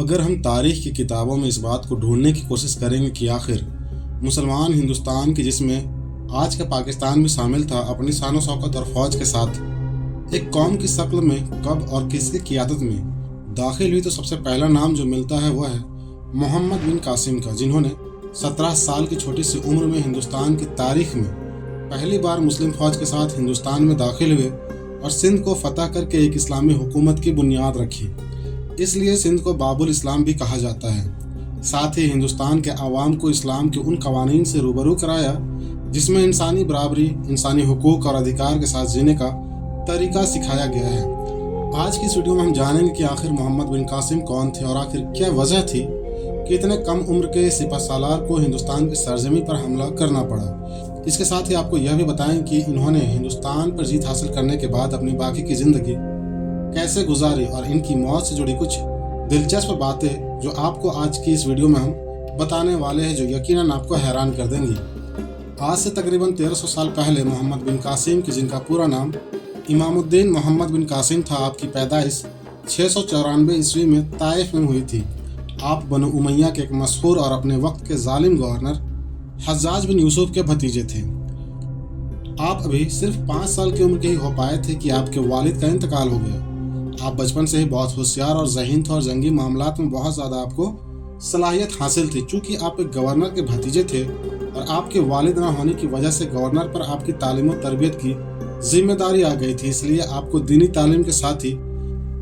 अगर हम तारीख की किताबों में इस बात को ढूंढने की कोशिश करेंगे कि आखिर मुसलमान हिंदुस्तान की, जिसमें आज का पाकिस्तान भी शामिल था, अपनी शान शौकत और फौज के साथ एक कौम की शक्ल में कब और किसकी क़ियादत में दाखिल हुई, तो सबसे पहला नाम जो मिलता है वह है मोहम्मद बिन कासिम का, जिन्होंने 17 साल की छोटी सी उम्र में हिंदुस्तान की तारीख में पहली बार मुस्लिम फौज के साथ हिंदुस्तान में दाखिल हुए और सिंध को फतह करके एक इस्लामी हुकूमत की बुनियाद रखी। इसलिए सिंध को बाबुल इस्लाम भी कहा जाता है। साथ ही हिंदुस्तान के आवाम को इस्लाम के उन कवानीन से रूबरू कराया जिसमें इंसानी बराबरी, इंसानी हुकूक और अधिकार के साथ जीने का तरीका सिखाया गया है। आज की इस वीडियो में हम जानेंगे कि आखिर मोहम्मद बिन कासिम कौन थे और आखिर क्या वजह थी कि इतने कम उम्र के सिपहसालार को हिंदुस्तान की सरजमी पर हमला करना पड़ा। इसके साथ ही आपको यह भी बताएं कि इन्होंने हिंदुस्तान पर जीत हासिल करने के बाद अपनी बाकी की जिंदगी कैसे गुजारी और इनकी मौत से जुड़ी कुछ दिलचस्प बातें जो आपको आज की इस वीडियो में हम बताने वाले हैं, जो यकीनन आपको हैरान कर देंगी। आज से तकरीबन 1300 साल पहले मोहम्मद बिन कासिम की, जिनका पूरा नाम इमामुद्दीन मोहम्मद बिन कासिम था, आपकी पैदाइश 694 ईस्वी में ताइफ में हुई थी। आप बनु उमैया के एक मशहूर और अपने वक्त के जालिम गवर्नर हज्जाज बिन यूसुफ के भतीजे थे। आप अभी सिर्फ 5 साल की उम्र के ही हो पाए थे कि आपके वालिद का इंतकाल हो गया। आप बचपन से ही बहुत होशियार और ज़हीन थे और जंगी मामलात में बहुत ज़्यादा आपको सलाहियत हासिल थी। चूँकि आप एक गवर्नर के भतीजे थे और आपके वालिद ना होने की वजह से गवर्नर पर आपकी तालीम और तरबियत की जिम्मेदारी आ गई थी, इसलिए आपको दीनी तालीम के साथ ही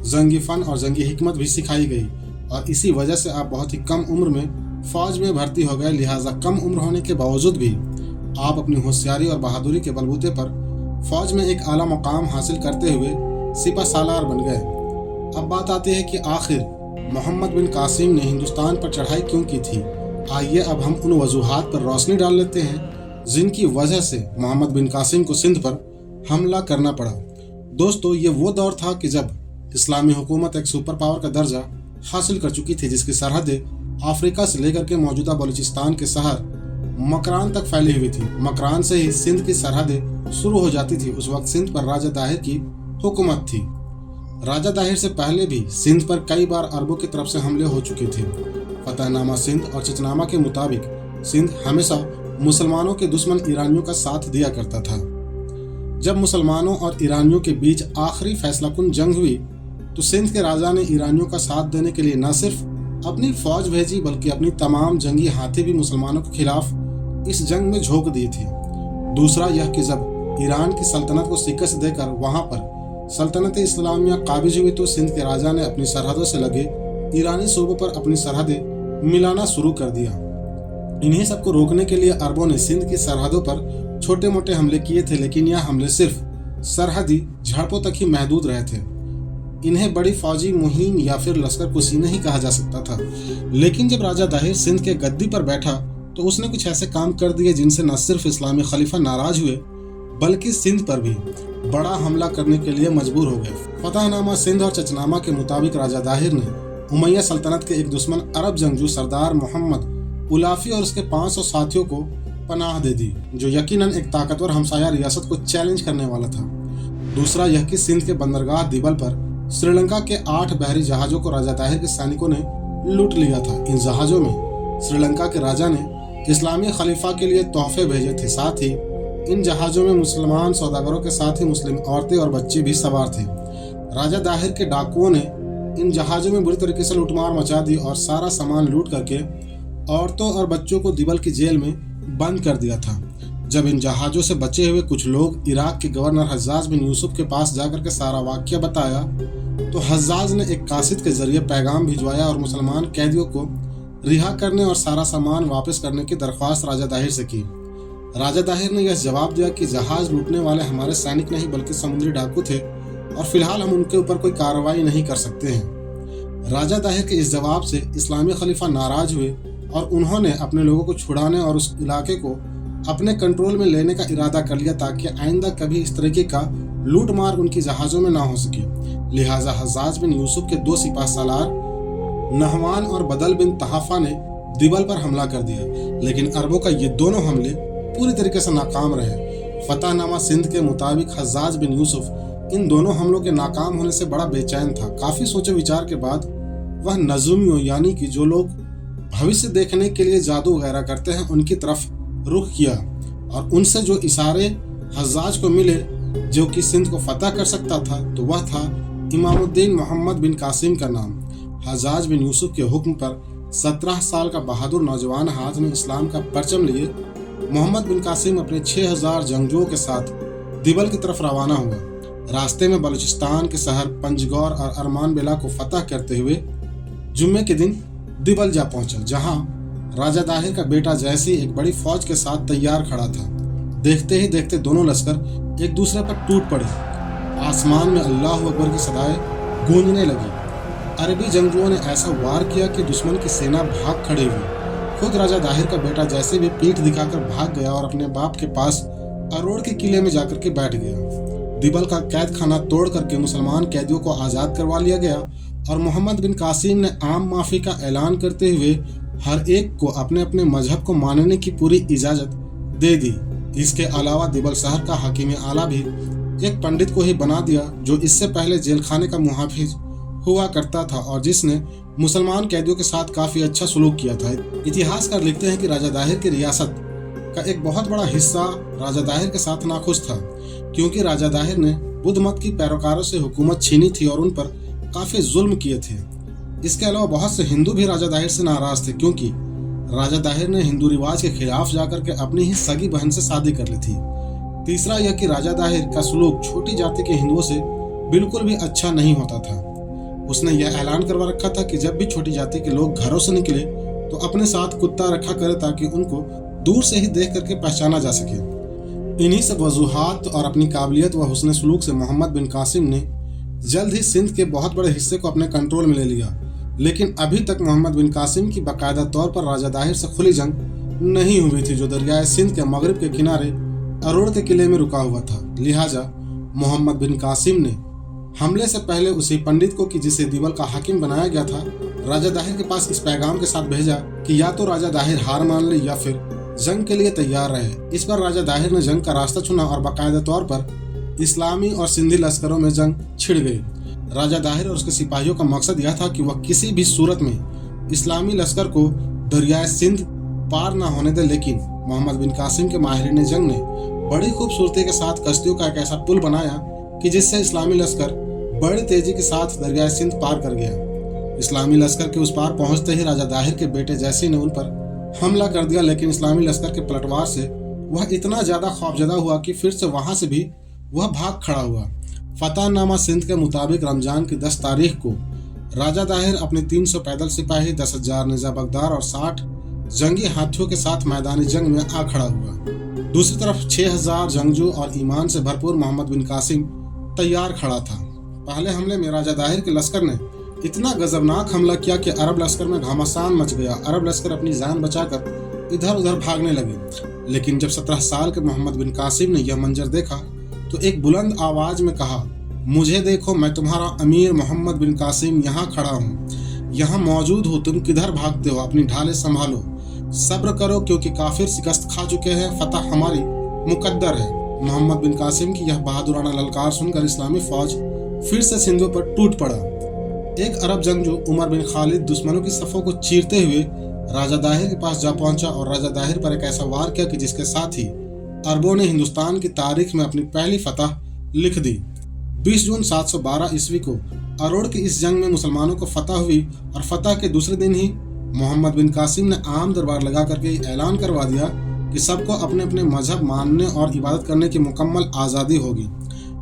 जंगी फ़न और जंगी हिकमत भी सिखाई गई और इसी वजह से आप बहुत ही कम उम्र में फ़ौज में भर्ती हो गए। लिहाजा कम उम्र होने के बावजूद भी आप अपनी होशियारी और बहादुरी के बलबूते पर फ़ौज में एक आला मकाम हासिल करते हुए सिपहसालार बन गए। अब बात आती है कि आखिर मोहम्मद बिन कासिम ने हिंदुस्तान पर चढ़ाई क्यों की थी। आइए अब हम उन वजूहात पर रोशनी डाल लेते हैं जिनकी वजह से मोहम्मद बिन कासिम को सिंध पर हमला करना पड़ा। दोस्तों, ये वो दौर था कि जब इस्लामी हुकूमत एक सुपर पावर का दर्जा हासिल कर चुकी थी, जिसकी सरहदें अफ्रीका से लेकर के मौजूदा बलूचिस्तान के शहर मकरान तक फैली हुई थी। मकरान से ही सिंध की सरहदें शुरू हो जाती थी। उस वक्त सिंध पर राजा दाहिर की हुकूमत थी। राजा दाहिर से पहले भी सिंध पर कई बार अरबों की तरफ से हमले हो चुके थे। फतहनामा सिंध और चचनामा के मुताबिक सिंध हमेशा मुसलमानों के दुश्मन ईरानियों का साथ दिया करता था। जब मुसलमानों और ईरानियों के बीच आखिरी फैसलाकुन जंग हुई तो सिंध के राजा ने ईरानियों का साथ देने के लिए न सिर्फ अपनी फौज भेजी बल्कि अपनी तमाम जंगी हाथी भी मुसलमानों के खिलाफ इस जंग में झोंक दी थी। दूसरा यह कि जब ईरान की सल्तनत को शिकस्त देकर वहां पर सल्तनत इस्लामिया काबिज हुई तो सिंध के राजा ने अपनी सरहदों से लगे ईरानी सूबों पर अपनी सरहदें मिलाना शुरू कर दिया। इन्हीं सबको रोकने के लिए अरबों ने सिंध की सरहदों पर छोटे मोटे हमले किए थे, लेकिन यह हमले सिर्फ सरहदी झड़पों तक ही महदूद रहे थे। इन्हें बड़ी फौजी मुहिम या फिर लश्कर कुशी नहीं कहा जा सकता था। लेकिन जब राजा दाहिर सिंध के गद्दी पर बैठा तो उसने कुछ ऐसे काम कर दिए जिनसे न सिर्फ इस्लामी खलीफा नाराज हुए बल्कि सिंध पर भी बड़ा हमला करने के लिए मजबूर हो गए। फतहनामा सिंध और चचनामा के मुताबिक राजा दाहिर ने उमैया सल्तनत के एक दुश्मन अरब जंगजू सरदार मोहम्मद उलाफी और उसके 500 साथियों को पनाह दे दी, जो यकीनन एक ताकतवर हमसाया रियासत को चैलेंज करने वाला था। दूसरा यह कि सिंध के बंदरगाह दिबल पर श्रीलंका के 8 बहरी जहाजों को राजा दाहिर के सैनिकों ने लूट लिया था। इन जहाजों में श्रीलंका के राजा ने इस्लामी खलीफा के लिए तोहफे भेजे थे। साथ ही इन जहाज़ों में मुसलमान सौदागरों के साथ ही मुस्लिम औरतें और बच्चे भी सवार थे। राजा दाहिर के डाकुओं ने इन जहाज़ों में बुरी तरीके से लूटमार मचा दी और सारा सामान लूट करके औरतों और बच्चों को दिबल की जेल में बंद कर दिया था। जब इन जहाज़ों से बचे हुए कुछ लोग इराक के गवर्नर हज्जाज बिन यूसुफ के पास जाकर के सारा वाक़या बताया तो हज्जाज ने एक कासिद के जरिए पैगाम भिजवाया और मुसलमान कैदियों को रिहा करने और सारा सामान वापस करने की दरख्वास्त राजा दाहिर से की। राजा दाहिर ने यह जवाब दिया कि जहाज लूटने वाले हमारे सैनिक नहीं बल्कि समुद्री डाकू थे और फिलहाल हम उनके ऊपर कोई कार्रवाई नहीं कर सकते हैं। राजा दाहिर के इस जवाब से इस्लामी खलीफा नाराज हुए और उन्होंने अपने लोगों को छुड़ाने और उस इलाके को अपने कंट्रोल में लेने का इरादा कर लिया ताकि आइंदा कभी इस तरीके का लूट मार उनकी जहाज़ों में ना हो सके। लिहाजा हज्जाज बिन यूसुफ के 2 सिपहसालार नहवान और बदल बिन तहाफा ने दिबल पर हमला कर दिया, लेकिन अरबों का ये दोनों हमले पूरी तरीके से नाकाम रहे। फतहनामा सिंध के मुताबिक हज्जाज बिन यूसुफ इन दोनों हमलों के नाकाम होने से बड़ा बेचैन था। काफ़ी सोचे विचार के बाद वह नजूमियों यानी कि जो लोग भविष्य देखने के लिए जादू वगैरह करते हैं उनकी तरफ रुख किया और उनसे जो इशारे हज्जाज को मिले जो कि सिंध को फतह कर सकता था तो वह था इमामुद्दीन मोहम्मद बिन कासिम का नाम। हज्जाज बिन यूसुफ के हुक्म पर 17 साल का बहादुर नौजवान हाथ में इस्लाम का परचम लिए मोहम्मद बिन कासिम अपने 6000 जंगजुओं के साथ दिबल की तरफ रवाना हुआ। रास्ते में बलूचिस्तान के शहर पंजगौर और अरमान बेला को फतह करते हुए जुम्मे के दिन दिबल जा पहुंचा, जहां राजा दाहिर का बेटा जैसी एक बड़ी फौज के साथ तैयार खड़ा था। देखते ही देखते दोनों लश्कर एक दूसरे पर टूट पड़े। आसमान में अल्लाह अकबर की सदाएं गूंजने लगी। अरबी जंगजुओं ने ऐसा वार किया कि दुश्मन की सेना भाग खड़ी हुई। खुद राजा दाहिर का बेटा जैसे भी पीठ दिखाकर भाग गया और अपने बाप के पास अरोड़ के किले में जाकर के बैठ गया। दिबल का कैद खाना तोड़ करके मुसलमान कैदियों को आज़ाद करवा लिया गया और मोहम्मद बिन कासिम ने आम माफी का ऐलान करते हुए हर एक को अपने अपने मजहब को मानने की पूरी इजाज़त दे दी। इसके अलावा दिबल शहर का हकीम आला भी एक पंडित को ही बना दिया जो इससे पहले जेल खाने का मुहाफिज हुआ करता था और जिसने मुसलमान कैदियों के साथ काफ़ी अच्छा सलूक किया था। इतिहासकार लिखते हैं कि राजा दाहिर की रियासत का एक बहुत बड़ा हिस्सा राजा दाहिर के साथ नाखुश था, क्योंकि राजा दाहिर ने बुद्ध मत की पैरोकारों से हुकूमत छीनी थी और उन पर काफ़ी जुल्म किए थे। इसके अलावा बहुत से हिंदू भी राजा दाहिर से नाराज थे, क्योंकि राजा दाहिर ने हिंदू रिवाज के खिलाफ जाकर के अपनी ही सगी बहन से शादी कर ली थी। तीसरा यह कि राजा दाहिर का सलूक छोटी जाति के हिंदुओं से बिल्कुल भी अच्छा नहीं होता था। उसने यह ऐलान करवा रखा था कि जब भी छोटी जाति के लोग घरों से निकले तो अपने साथ कुत्ता रखा करे ताकि उनको दूर से ही देख करके पहचाना जा सके। इन्हीं सब वजूहात और अपनी काबिलियत व हुस्न सलूक से मोहम्मद बिन कासिम ने जल्द ही सिंध के बहुत बड़े हिस्से को अपने कंट्रोल में ले लिया। लेकिन अभी तक मोहम्मद बिन कासिम की बाकायदा तौर पर राजा दाहिर से खुली जंग नहीं हुई थी, जो दरियाए सिंध के मगरिब के किनारे अरोड़ के किले में रुका हुआ था। लिहाजा मोहम्मद बिन कासिम ने हमले से पहले उसी पंडित को कि जिसे दिबल का हाकिम बनाया गया था राजा दाहिर के पास इस पैगाम के साथ भेजा कि या तो राजा दाहिर हार मान ले या फिर जंग के लिए तैयार रहे। इस पर राजा दाहिर ने जंग का रास्ता चुना और बाकायदा तौर पर इस्लामी और सिंधी लश्करों में जंग छिड़ गई। राजा दाहिर और उसके सिपाहियों का मकसद यह था कि वह किसी भी सूरत में इस्लामी लश्कर को दरियाए सिंध पार न होने दे, लेकिन मोहम्मद बिन कासिम के माहिरीन जंग ने बड़ी खूबसूरती के साथ कश्तियों का एक ऐसा पुल बनाया कि जिससे इस्लामी लश्कर बड़ी तेजी के साथ दरियाए सिंध पार कर गया। इस्लामी लश्कर के उस पार पहुंचते ही राजा दाहिर के बेटे जैसी ने उन पर हमला कर दिया, लेकिन इस्लामी लश्कर के पलटवार से वह इतना ज्यादा खौफजदा हुआ कि फिर से वहां से भी वह भाग खड़ा हुआ। फतहनामा सिंध के मुताबिक रमजान की 10 तारीख को राजा दाहिर अपने 300 पैदल सिपाही, 10,000 निजाबकदार और 60 जंगी हाथियों के साथ मैदानी जंग में आ खड़ा हुआ। दूसरी तरफ 6000 जंगजू और ईमान से भरपूर मोहम्मद बिन कासिम तैयार खड़ा था। पहले हमले में राजा दाहिर के लश्कर ने इतना गजबनाक हमला किया कि अरब लश्कर में घमासान मच गया। अरब लश्कर अपनी जान बचाकर इधर उधर भागने लगे। लेकिन जब 17 साल के मोहम्मद बिन कासिम ने यह मंजर देखा तो एक बुलंद आवाज में कहा, मुझे देखो, मैं तुम्हारा अमीर मोहम्मद बिन कासिम यहाँ खड़ा हूँ, यहाँ मौजूद हो, तुम किधर भागते हो? अपनी ढालें संभालो, सब्र करो, क्योंकि काफिर शिकस्त खा चुके हैं, फतह हमारी मुकद्दर है। मोहम्मद बिन कासिम की यह बहादुराना ललकार सुनकर इस्लामी फौज फिर से सिंधों पर टूट पड़ा। एक अरब जंगजू उमर बिन खालिद दुश्मनों की सफों को चीरते हुए राजा दाहिर के पास जा पहुंचा और राजा दाहिर पर एक ऐसा वार किया कि जिसके साथ ही अरबों ने हिंदुस्तान की तारीख में अपनी पहली फतह लिख दी। 20 जून 712 ईस्वी को अरोड़ की इस जंग में मुसलमानों को फतह हुई और फतह के दूसरे दिन ही मोहम्मद बिन कासिम ने आम दरबार लगा करके ऐलान करवा दिया कि सबको अपने अपने मजहब मानने और इबादत करने की मुकम्मल आज़ादी होगी।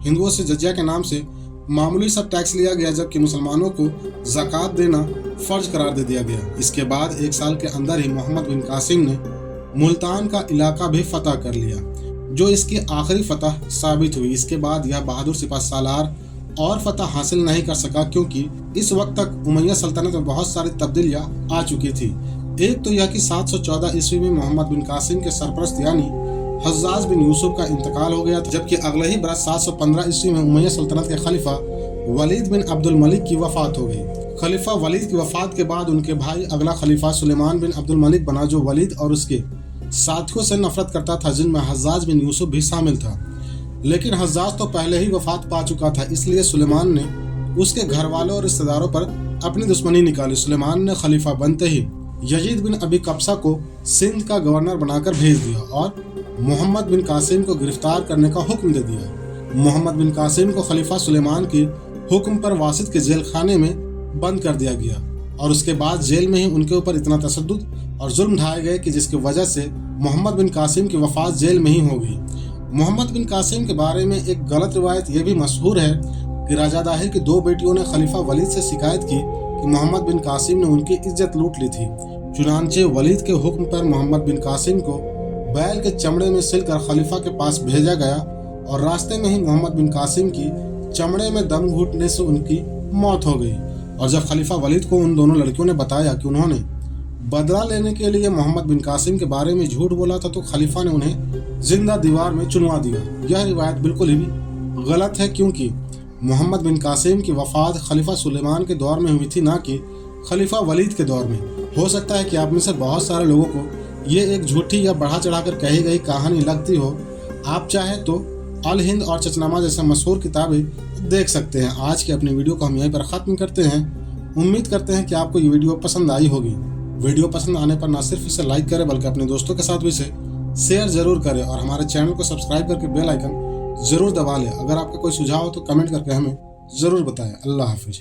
हिंदुओं से जजिया के नाम से मामूली सा टैक्स लिया गया, जबकि मुसलमानों को ज़कात देना फर्ज करार दे दिया गया। इसके बाद 1 साल के अंदर ही मोहम्मद बिन कासिम ने मुल्तान का इलाका भी फतह कर लिया, जो इसकी आखिरी फतह साबित हुई। इसके बाद यह बहादुर सिपह सालार और फतह हासिल नहीं कर सका, क्योंकि इस वक्त तक उमैया सल्तनत में बहुत सारी तब्दीलियां आ चुकी थी। एक तो यह कि 714 ईस्वी में मोहम्मद बिन कासिम के सरपरस्त यानी हज्जाज बिन यूसुफ का इंतकाल हो गया, जबकि अगले ही बरस 715 ईस्वी में उमैया सल्तनत के खलीफा वलीद बिन अब्दुल मलिक की वफात हो गई। खलीफा वलीद की वफात के बाद उनके भाई अगला खलीफा सुलेमान बिन अब्दुल मलिक बना, जो वलीद और उसके साथियों से नफरत करता था, जिनमें हज्जाज बिन यूसुफ भी शामिल था। लेकिन हज्जाज तो पहले ही वफात पा चुका था, इसलिए सुलेमान ने उसके घर वालों और रिश्तेदारों पर अपनी दुश्मनी निकाली। सुलेमान ने खलीफा बनते ही यजीद बिन अबी कब्सा को सिंध का गवर्नर बनाकर भेज दिया और मोहम्मद बिन कासिम को गिरफ्तार करने का हुक्म दे दिया। मोहम्मद बिन कासिम को खलीफा सुलेमान के हुक्म पर वासित के जेल खाने में बंद कर दिया गया और उसके बाद जेल में ही उनके ऊपर इतना तशद्दुद और जुल्म ढाए गए कि जिसकी वजह से मोहम्मद बिन कासिम की वफात जेल में ही हो गई। मोहम्मद बिन कासिम के बारे में एक गलत रिवायत यह भी मशहूर है कि राजा दाहिर की 2 बेटियों ने खलीफा वलीद से शिकायत की कि मोहम्मद बिन कासिम ने उनकी इज्जत लूट ली थी। चुनांचे वलीद के हुक्म पर मोहम्मद बिन कासिम को बैल के चमड़े में सिलकर खलीफा के पास भेजा गया और रास्ते में ही मोहम्मद बिन कासिम की चमड़े में दम घुटने से उनकी मौत हो गई। और जब खलीफा वलीद को उन दोनों लड़कियों ने बताया कि उन्होंने बदला लेने के लिए मोहम्मद बिन कासिम के बारे में झूठ बोला था तो खलीफा ने उन्हें जिंदा दीवार में चुनवा दिया। यह रिवायत बिल्कुल ही गलत है क्योंकि मोहम्मद बिन कासिम की वफात खलीफा सुलेमान के दौर में हुई थी, ना कि खलीफा वलीद के दौर में। हो सकता है कि आप में से बहुत सारे लोगों को ये एक झूठी या बढ़ा चढ़ाकर कही गई कहानी लगती हो। आप चाहे तो अल हिंद और चचनामा जैसे मशहूर किताबें देख सकते हैं। आज की अपनी वीडियो को हम यहीं पर ख़त्म करते हैं। उम्मीद करते हैं कि आपको ये वीडियो पसंद आई होगी। वीडियो पसंद आने पर ना सिर्फ इसे लाइक करें बल्कि अपने दोस्तों के साथ भी इसे शेयर जरूर करें और हमारे चैनल को सब्सक्राइब करके बेल आइकन जरूर दबा लें। अगर आपका कोई सुझाव हो तो कमेंट करके हमें ज़रूर बताएं। अल्लाह हाफिज़।